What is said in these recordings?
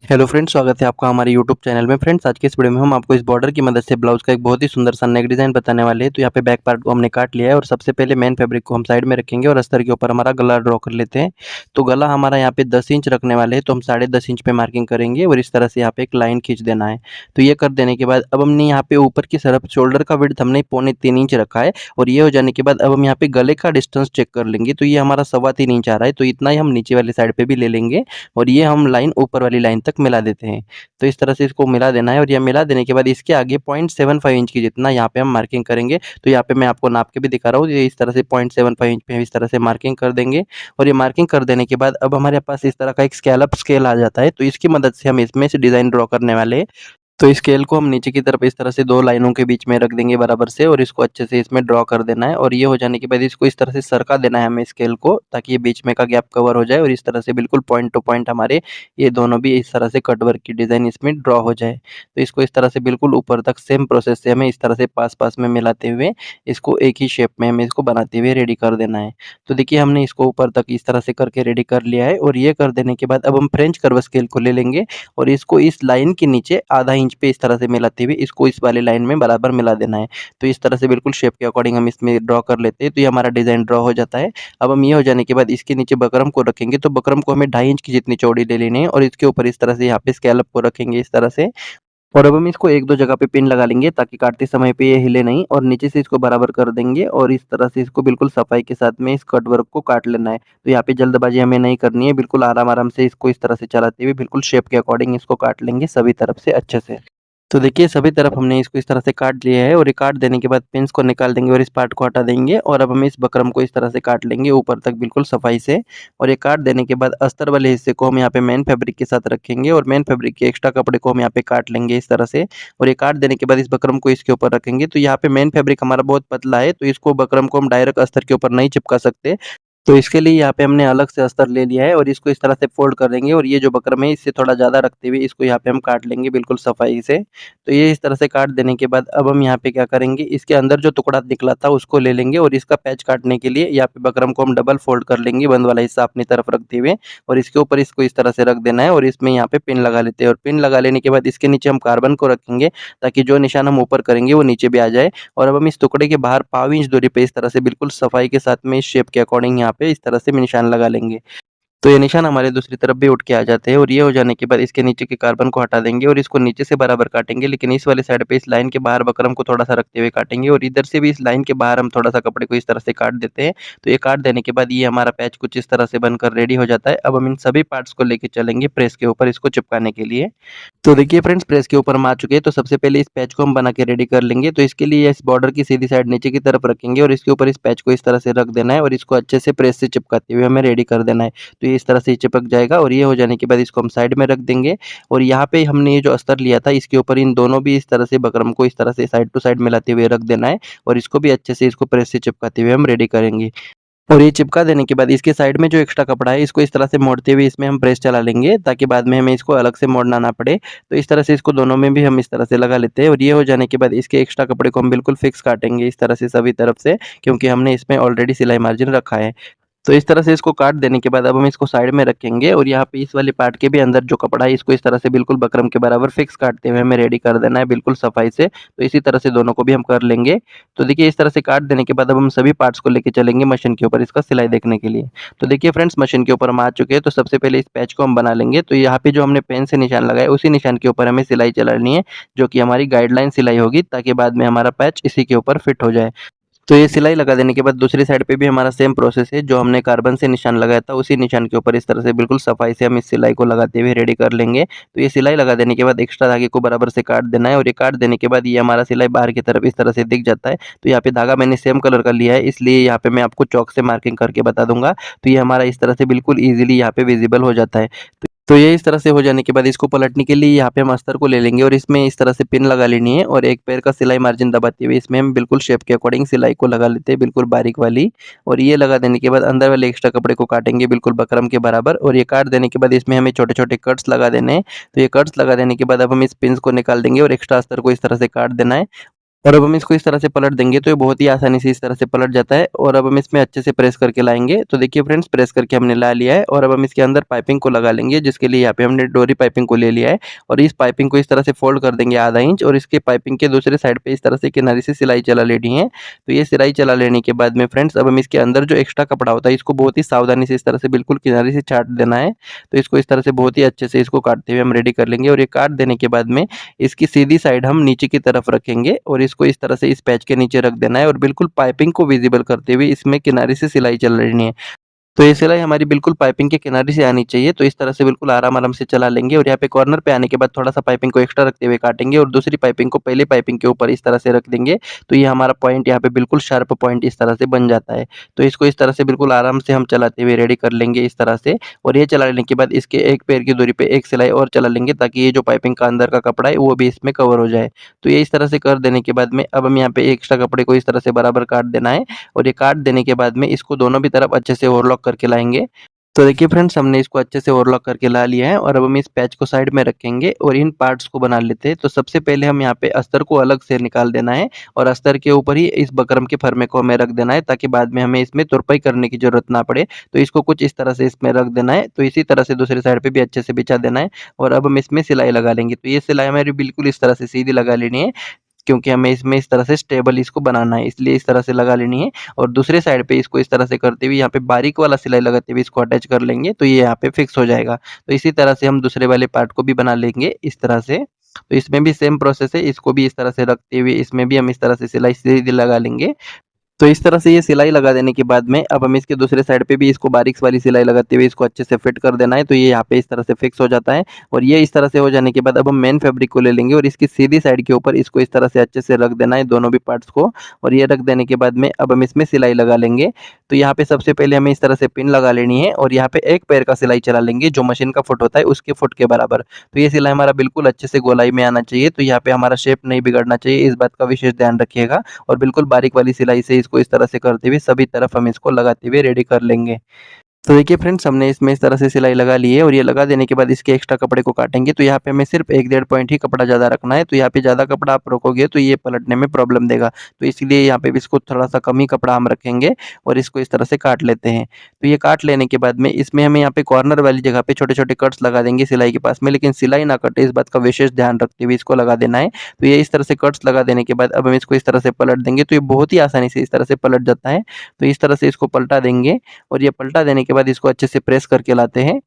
Hello friends, स्वागत है आपका हमारे यूट्यूब चैनल में। फ्रेंड्स, आज के इस वीडियो में हम आपको इस बॉर्डर की मदद से ब्लाउज का एक बहुत ही सुंदर सा नेक डिज़ाइन बताने वाले हैं। तो यहाँ पे बैक पार्ट को हमने काट लिया है और सबसे पहले मेन फैब्रिक को हम साइड में रखेंगे और अस्तर के ऊपर हमारा गला ड्रॉ कर लेते हैं। तो गला हमारा यहाँ पे 10 इंच रखने वाले हैं, तो हम 10.5 इंच पे मार्किंग करेंगे और इस तरह से यहाँ पे एक लाइन खींच देना है। तो ये कर देने के बाद अब हमने यहाँ पे ऊपर की तरफ शोल्डर का विड्थ हमने 3.25 इंच रखा है और ये हो जाने के बाद अब हम यहाँ पे गले का डिस्टेंस चेक कर लेंगे। तो ये हमारा 3.25 इंच आ रहा है, तो इतना ही हम नीचे वाली साइड पे भी ले लेंगे और ये हम लाइन ऊपर वाली लाइन तक मिला देते हैं। तो इस तरह से इसको मिला देना है और ये मिला देने के बाद इसके आगे 0.75 इंच की जितना यहाँ पे हम मार्किंग करेंगे। तो यहाँ पे मैं आपको नाप के भी दिखा रहा हूँ, ये इस तरह से 0.75 इंच पे इस तरह से मार्किंग कर देंगे और ये मार्किंग कर देने के बाद अब हमारे पास इस तरह का एक स्कैलप स्केल आ जाता है। तो इसकी मदद से हम इसमें से डिज़ाइन ड्रॉ करने वाले हैं। तो स्केल को हम नीचे की तरफ इस तरह से 2 लाइनों के बीच में रख देंगे बराबर से और इसको अच्छे से इसमें ड्रॉ कर देना है और ये हो जाने के बाद इसको इस तरह से सरका देना है हमें स्केल को, ताकि ये बीच में का गैप कवर हो जाए और इस तरह से बिल्कुल पॉइंट टू पॉइंट हमारे ये दोनों भी इस तरह से कट वर्क की डिज़ाइन इसमें ड्रॉ हो जाए। तो इसको इस तरह से बिल्कुल ऊपर तक सेम प्रोसेस से हमें इस तरह से पास-पास में मिलाते हुए इसको एक ही शेप में हमें इसको बनाते हुए रेडी कर देना है। तो देखिए, हमने इसको ऊपर तक इस तरह से करके रेडी कर लिया है और ये कर देने के बाद अब हम फ्रेंच कर्व स्केल को ले लेंगे और इसको इस लाइन के नीचे आधा इंच पे इस तरह से मिलाते हुए इसको इस वाली लाइन में बराबर मिला देना है। तो इस तरह से बिल्कुल शेप के अकॉर्डिंग हम इसमें ड्रॉ कर लेते हैं, तो ये हमारा डिज़ाइन ड्रॉ हो जाता है। अब हम ये हो जाने के बाद इसके नीचे बकरम को रखेंगे, तो बकरम को हमें 2.5 इंच की जितनी चौड़ी ले लेनी है और इसके ऊपर इस तरह से यहाँ पे स्कैलप को रखेंगे इस तरह से और अब हम इसको 1-2 जगह पे पिन लगा लेंगे, ताकि काटते समय पे ये हिले नहीं और नीचे से इसको बराबर कर देंगे और इस तरह से इसको बिल्कुल सफाई के साथ में इस कट वर्क को काट लेना है। तो यहाँ पे जल्दबाजी हमें नहीं करनी है, बिल्कुल आराम-आराम से इसको इस तरह से चलाते हुए बिल्कुल शेप के अकॉर्डिंग इसको काट लेंगे सभी तरफ से अच्छे से। तो देखिए, सभी तरफ हमने इसको इस तरह से काट लिया है और ये काट देने के बाद पिन्स को निकाल देंगे और इस पार्ट को हटा देंगे और अब हम इस बकरम को इस तरह से काट लेंगे ऊपर तक बिल्कुल सफाई से और ये काट देने के बाद अस्तर वाले हिस्से को हम यहाँ पे मेन फैब्रिक के साथ रखेंगे और मेन फैब्रिक के एक्स्ट्रा कपड़े को हम यहाँ पे काट लेंगे इस तरह से और ये काट देने के बाद इस बकरम को इसके ऊपर रखेंगे। तो यहाँ पे मेन फैब्रिक हमारा बहुत पतला है, तो इसको बकरम को हम डायरेक्ट अस्तर के ऊपर नहीं चिपका सकते। तो इसके लिए यहाँ पे हमने अलग से अस्तर ले लिया है और इसको इस तरह से फ़ोल्ड कर देंगे और ये जो बकरम है इससे थोड़ा ज़्यादा रखते हुए इसको यहाँ पे हम काट लेंगे बिल्कुल सफाई से। तो ये इस तरह से काट देने के बाद अब हम यहाँ पे क्या करेंगे, इसके अंदर जो टुकड़ा निकला था उसको ले लेंगे और इसका पैच काटने के लिए यहाँ पे बकरम को हम डबल फ़ोल्ड कर लेंगे, बंद वाला हिस्सा अपनी तरफ रखते हुए और इसके ऊपर इसको इस तरह से रख देना है और इसमें यहाँ पे पिन लगा लेते हैं और पिन लगा लेने के बाद इसके नीचे हम कार्बन को रखेंगे, ताकि जो निशान हम ऊपर करेंगे वो नीचे भी आ जाए और अब हम इस टुकड़े के बाहर 0.5 इंच दूरी पे इस तरह से बिल्कुल सफाई के साथ में इस शेप के अकॉर्डिंग यहाँ पे इस तरह से निशान लगा लेंगे। तो ये निशान हमारे दूसरी तरफ भी उठ के आ जाते हैं और ये हो जाने के बाद इसके नीचे के कार्बन को हटा देंगे और इसको नीचे से बराबर काटेंगे, लेकिन इस वाले साइड पे इस लाइन के बाहर बकरम को थोड़ा-सा रखते हुए काटेंगे और इधर से भी इस लाइन के बाहर हम थोड़ा-सा कपड़े को इस तरह से काट देते हैं। तो ये काट देने के बाद ये हमारा पैच कुछ इस तरह से बनकर रेडी हो जाता है। अब हम इन सभी पार्ट्स को लेके चलेंगे प्रेस के ऊपर इसको चिपकाने के लिए। तो देखिए फ्रेंड्स, प्रेस के ऊपर हम आ चुके हैं, तो सबसे पहले इस पैच को हम बना के रेडी कर लेंगे। तो इसके लिए इस बॉर्डर की सीधी साइड नीचे की तरफ रखेंगे और इसके ऊपर इस पैच को इस तरह से रख देना है और इसको अच्छे से प्रेस से चिपकाते हुए हमें रेडी कर देना है। तो ये इस तरह से चिपक जाएगा और ये हो जाने के बाद इसको हम साइड में रख देंगे और यहाँ पे हमने ये जो अस्तर लिया था इसके ऊपर इन दोनों भी इस तरह से बकरम को इस तरह से साइड टू साइड मिलाते हुए रख देना है और इसको भी अच्छे से इसको प्रेस से चिपकाते हुए हम रेडी करेंगे। और ये चिपका देने के बाद इसके साइड में जो एक्स्ट्रा कपड़ा है इसको इस तरह से मोड़ते हुए इसमें हम प्रेस चला लेंगे, ताकि बाद में हमें इसको अलग से मोड़ना ना पड़े। तो इस तरह से इसको दोनों में भी हम इस तरह से लगा लेते हैं और ये हो जाने के बाद इसके एक्स्ट्रा कपड़े को हम बिल्कुल फिक्स काटेंगे इस तरह से सभी तरफ से, क्योंकि हमने इसमें ऑलरेडी सिलाई मार्जिन रखा है। तो इस तरह से इसको काट देने के बाद अब हम इसको साइड में रखेंगे और यहाँ पे इस वाले पार्ट के भी अंदर जो कपड़ा है इसको इस तरह से बिल्कुल बकरम के बराबर फिक्स काटते हुए हमें रेडी कर देना है बिल्कुल सफाई से। तो इसी तरह से दोनों को भी हम कर लेंगे। तो देखिए, इस तरह से काट देने के बाद अब हम सभी पार्ट्स को लेके चलेंगे मशीन के ऊपर इसका सिलाई देखने के लिए। तो देखिए फ्रेंड्स, मशीन के ऊपर हम आ चुके हैं। तो सबसे पहले इस पैच को हम बना लेंगे। तो यहाँ पे जो हमने पेन से निशान लगाया उसी निशान के ऊपर हमें सिलाई चलानी है, जो कि हमारी गाइडलाइन सिलाई होगी, ताकि बाद में हमारा पैच इसी के ऊपर फिट हो जाए। तो ये सिलाई लगा देने के बाद दूसरी साइड पे भी हमारा सेम प्रोसेस है, जो हमने कार्बन से निशान लगाया था उसी निशान के ऊपर इस तरह से बिल्कुल सफाई से हम इस सिलाई को लगाते हुए रेडी कर लेंगे। तो ये सिलाई लगा देने के बाद एक्स्ट्रा धागे को बराबर से काट देना है और ये काट देने के बाद ये हमारा सिलाई बाहर की तरफ इस तरह से दिख जाता है। तो यहाँ पे धागा मैंने सेम कलर का लिया है, इसलिए यहाँ पे मैं आपको चॉक से मार्किंग करके बता दूंगा। तो ये हमारा इस तरह से बिल्कुल ईजिली यहाँ पे विजिबल हो जाता है। तो ये इस तरह से हो जाने के बाद इसको पलटने के लिए यहाँ पे हम अस्तर को ले लेंगे और इसमें इस तरह से पिन लगा लेनी है और एक पैर का सिलाई मार्जिन दबाते हुए इसमें हम बिल्कुल शेप के अकॉर्डिंग सिलाई को लगा लेते हैं बिल्कुल बारीक वाली। और ये लगा देने के बाद अंदर वाले एक्स्ट्रा कपड़े को काटेंगे बिल्कुल बकरम के बराबर और ये काट देने के बाद इसमें हमें छोटे छोटे कट्स लगा देने हैं। तो ये कट्स लगा देने के बाद अब हम इस पिन को निकाल देंगे और एक्स्ट्रा अस्तर को इस तरह से काट देना है और अब हम इसको इस तरह से पलट देंगे तो ये बहुत ही आसानी से इस तरह से पलट जाता है। और अब हम इसमें अच्छे से प्रेस करके लाएँगे। तो देखिए फ्रेंड्स, प्रेस करके हमने ला लिया है और अब हम इसके अंदर पाइपिंग को लगा लेंगे, जिसके लिए यहाँ पे हमने डोरी पाइपिंग को ले लिया है और इस पाइपिंग को इस तरह से फोल्ड कर देंगे आधा इंच और इसके पाइपिंग के दूसरे साइड पे इस तरह से किनारे से सिलाई चला लेनी है। तो ये सिलाई चला लेने के बाद में फ्रेंड्स, अब हम इसके अंदर जो एक्स्ट्रा कपड़ा होता है इसको बहुत ही सावधानी से इस तरह से बिल्कुल किनारे से छाँट देना है। तो इसको इस तरह से बहुत ही अच्छे से इसको काटते हुए हम रेडी कर लेंगे और ये काट देने के बाद में इसकी सीधी साइड हम नीचे की तरफ रखेंगे और इसको इस तरह से इस पैच के नीचे रख देना है और बिल्कुल पाइपिंग को विजिबल करते हुए इसमें किनारे से सिलाई चल रही है। तो ये सिलाई हमारी बिल्कुल पाइपिंग के किनारे से आनी चाहिए। तो इस तरह से बिल्कुल आराम-आराम से चला लेंगे और यहाँ पे कॉर्नर पे आने के बाद थोड़ा-सा पाइपिंग को एक्स्ट्रा रखते हुए काटेंगे और दूसरी पाइपिंग को पहले पाइपिंग के ऊपर इस तरह से रख देंगे। तो ये हमारा पॉइंट यहाँ पे बिल्कुल शार्प पॉइंट इस तरह से बन जाता है। तो इसको इस तरह से बिल्कुल आराम से हम चलाते हुए रेडी कर लेंगे इस तरह से। और ये चला लेने के बाद इसके एक पैर की दूरी पे एक सिलाई और चला लेंगे, ताकि ये जो पाइपिंग का अंदर का कपड़ा है वो भी इसमें कवर हो जाए। तो ये इस तरह से कर देने के बाद में अब हम यहाँ पे एक्स्ट्रा कपड़े को इस तरह से बराबर काट देना है और ये काट देने के बाद में इसको दोनों भी तरफ अच्छे से ओवरलॉक करके लाएँगे। तो देखिए फ्रेंड्स, हमने इसको अच्छे से ओवरलॉक करके ला लिया है और अब हम इस पैच को साइड में रखेंगे और इन पार्ट्स को बना लेते हैं। तो सबसे पहले हम यहाँ पे अस्तर को अलग से निकाल देना है और अस्तर के ऊपर ही इस बकरम के फरमे को हमें रख देना है, ताकि बाद में हमें इसमें तुरपाई करने की ज़रूरत ना पड़े। तो इसको कुछ इस तरह से इसमें रख देना है। तो इसी तरह से दूसरी साइड पे भी अच्छे से बिछा देना है और अब हम इसमें सिलाई लगा लेंगे। तो ये सिलाई हमारी बिल्कुल इस तरह से सीधी लगा लेनी है, क्योंकि हमें इसमें इस तरह से स्टेबल इसको बनाना है, इसलिए इस तरह से लगा लेनी है। और दूसरे साइड पे इसको इस तरह से करते हुए यहाँ पे बारीक वाला सिलाई लगाते हुए इसको अटैच कर लेंगे, तो ये यहाँ पे फिक्स हो जाएगा। तो इसी तरह से हम दूसरे वाले पार्ट को भी बना लेंगे इस तरह से। तो इसमें भी सेम प्रोसेस है, इसको भी इस तरह से रखते हुए इसमें भी हम इस तरह से सिलाई सीधी लगा लेंगे। तो इस तरह से ये सिलाई लगा देने के बाद में अब हम इसके दूसरे साइड पे भी इसको बारीक वाली सिलाई लगाते हुए इसको अच्छे से फिट कर देना है। तो ये यहाँ पे इस तरह से फिक्स हो जाता है और ये इस तरह से हो जाने के बाद अब हम मेन फैब्रिक को ले लेंगे और इसकी सीधी साइड के ऊपर इसको इस तरह से अच्छे से रख देना है दोनों भी पार्ट्स को। और ये रख देने के बाद में अब हम इसमें सिलाई लगा लेंगे। तो यहाँ पे सबसे पहले हमें इस तरह से पिन लगा लेनी है और यहाँ पे एक पैर का सिलाई चला लेंगे, जो मशीन का फुट होता है उसके फुट के बराबर। तो ये सिलाई हमारा बिल्कुल अच्छे से गोलाई में आना चाहिए। तो यहाँ पे हमारा शेप नहीं बिगड़ना चाहिए, इस बात का विशेष ध्यान रखिएगा। और बिल्कुल बारीक वाली सिलाई से इसको इस तरह से करते हुए सभी तरफ हम इसको लगाते हुए रेडी कर लेंगे। तो देखिए फ्रेंड्स, हमने इसमें इस तरह से सिलाई लगा ली है और ये लगा देने के बाद इसके एक्स्ट्रा कपड़े को काटेंगे। तो यहाँ पे हमें सिर्फ 1 डेढ़ पॉइंट ही कपड़ा ज़्यादा रखना है। तो यहाँ पे ज़्यादा कपड़ा आप रोकोगे तो ये पलटने में प्रॉब्लम देगा। तो इसलिए यहाँ पे भी इसको थोड़ा-सा कम ही कपड़ा हम रखेंगे और इसको इस तरह से काट लेते हैं। तो ये काट लेने के बाद में इसमें हमें यहाँ पे कॉर्नर वाली जगह पे छोटे-छोटे कट्स लगा देंगे सिलाई के पास में, लेकिन सिलाई ना कटे इस बात का विशेष ध्यान रखते हुए इसको लगा देना है। तो ये इस तरह से कट्स लगा देने के बाद अब हम इसको इस तरह से पलट देंगे। तो ये बहुत ही आसानी से इस तरह से पलट जाता है। तो इस तरह से इसको पलटा देंगे और ये पलटा देने के बाद इसको अच्छे से प्रेस करके लाते हैं।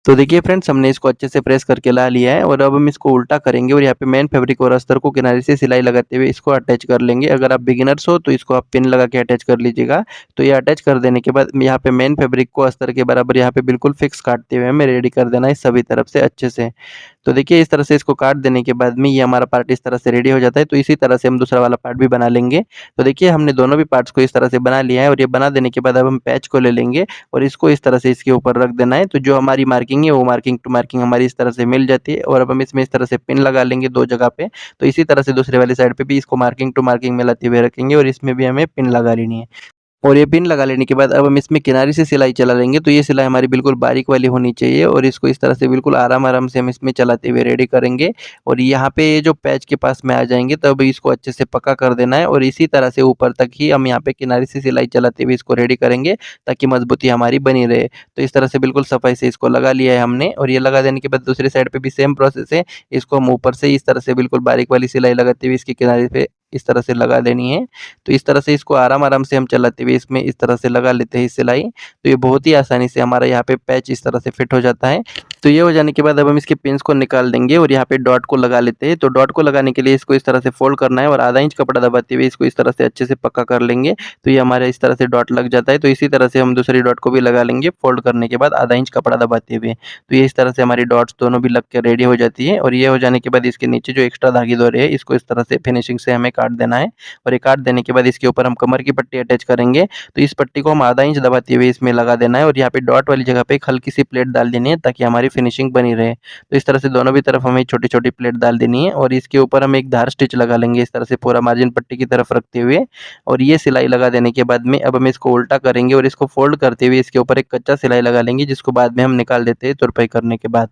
तो देखिए फ्रेंड्स, हमने इसको अच्छे से प्रेस करके ला लिया है और अब हम इसको उल्टा करेंगे और यहाँ पे मेन फैब्रिक और अस्तर को किनारे से सिलाई लगाते हुए इसको अटैच कर लेंगे। अगर आप बिगिनर्स हो तो इसको आप पिन लगा के अटैच कर लीजिएगा। तो ये अटैच कर देने के बाद यहाँ पे मेन फैब्रिक को अस्तर के बराबर यहाँ पे बिल्कुल फिक्स काटते हुए हमें रेडी कर देना है सभी तरफ से अच्छे से। तो देखिए इस तरह से इसको काट देने के बाद में ये हमारा पार्ट इस तरह से रेडी हो जाता है। तो इसी तरह से हम दूसरा वाला पार्ट भी बना लेंगे। तो देखिए हमने दोनों भी पार्ट्स को इस तरह से बना लिया है और ये बना देने के बाद अब हम पैच को ले लेंगे और इसको इस तरह से इसके ऊपर रख देना है। तो जो हमारी मार्किंग है वो मार्किंग टू मार्किंग हमारी इस तरह से मिल जाती है और अब हम इसमें इस तरह से पिन लगा लेंगे 2 जगह पे। तो इसी तरह से दूसरे वाली साइड पे भी इसको मार्किंग टू मार्किंग मिलाते हुए रखेंगे और इसमें भी हमें पिन लगा लेनी है। और ये पिन लगा लेने के बाद अब हम इसमें किनारे से सिलाई चला लेंगे। तो ये सिलाई हमारी बिल्कुल बारीक वाली होनी चाहिए और इसको इस तरह से बिल्कुल आराम-आराम से हम इसमें चलाते हुए रेडी करेंगे। और यहाँ पे ये जो पैच के पास में आ जाएँगे तब इसको अच्छे से पक्का कर देना है और इसी तरह से ऊपर तक ही हम यहाँ पे किनारे से सिलाई चलाते हुए इसको रेडी करेंगे, ताकि मजबूती हमारी बनी रहे। तो इस तरह से बिल्कुल सफाई से इसको लगा लिया है हमने और ये लगा देने के बाद दूसरी साइड पे भी सेम प्रोसेस है। इसको हम ऊपर से इस तरह से बिल्कुल बारीक वाली सिलाई लगाते हुए इसके किनारे पे इस तरह से लगा देनी है। तो इस तरह से इसको आराम-आराम से हम चलाते हुए इसमें इस तरह से लगा लेते हैं सिलाई। तो ये बहुत ही आसानी से हमारा यहाँ पे पैच इस तरह से फिट हो जाता है। तो ये हो जाने के बाद अब हम इसके पिन्स को निकाल देंगे और यहाँ पे डॉट को लगा लेते हैं। तो डॉट को लगाने के लिए इसको इस तरह से फोल्ड करना है और आधा इंच कपड़ा दबाते हुए इसको इस तरह से अच्छे से पक्का कर लेंगे। तो ये हमारे इस तरह से डॉट लग जाता है। तो इसी तरह से हम दूसरी डॉट को भी लगा लेंगे फोल्ड करने के बाद आधा इंच कपड़ा दबाते हुए। तो ये इस तरह से हमारी डॉट्स दोनों भी लग के रेडी हो जाती है और ये हो जाने के बाद इसके नीचे जो एक्स्ट्रा धागे डोरे है इसको इस तरह से फिनिशिंग से हमें काट देना है। और ये काट देने के बाद इसके ऊपर हम कमर की पट्टी अटैच करेंगे। तो इस पट्टी को हम आधा इंच दबाते हुए इसमें लगा देना है और यहाँ पे डॉट वाली जगह पे एक हल्की सी प्लेट डाल देनी है, ताकि हमारी फिनिशिंग बनी रहे। तो इस तरह से दोनों भी तरफ हमें छोटी-छोटी प्लेट डाल देनी है और इसके ऊपर हम एक धार स्टिच लगा लेंगे इस तरह से पूरा मार्जिन पट्टी की तरफ रखते हुए। और ये सिलाई लगा देने के बाद में अब हम इसको उल्टा करेंगे और इसको फोल्ड करते हुए इसके ऊपर एक कच्चा सिलाई लगा लेंगे, जिसको बाद में हम निकाल देते हैं तुरपाई करने के बाद।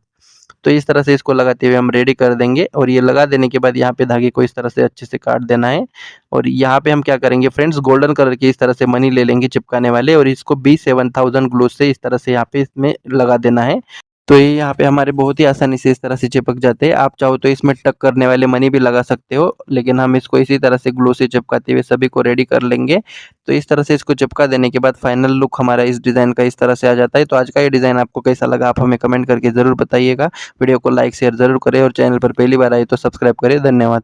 तो इस तरह से इसको लगाते हुए हम रेडी कर देंगे और ये लगा देने के बाद यहाँ पे धागे को इस तरह से अच्छे से काट देना है। और यहाँ पे हम क्या करेंगे फ्रेंड्स, गोल्डन कलर के इस तरह से मनी ले लेंगे चिपकाने वाले और इसको B7000 ग्लू से इस तरह से यहाँ पे इसमें लगा देना है। तो ये यहाँ पे हमारे बहुत ही आसानी से इस तरह से चिपक जाते हैं। आप चाहो तो इसमें टक करने वाले मनी भी लगा सकते हो, लेकिन हम इसको इसी तरह से ग्लू से चिपकाते हुए सभी को रेडी कर लेंगे। तो इस तरह से इसको चिपका देने के बाद फाइनल लुक हमारा इस डिज़ाइन का इस तरह से आ जाता है। तो आज का ये डिज़ाइन आपको कैसा लगा आप हमें कमेंट करके ज़रूर बताइएगा। वीडियो को लाइक शेयर ज़रूर करें और चैनल पर पहली बार आए तो सब्सक्राइब करें। धन्यवाद।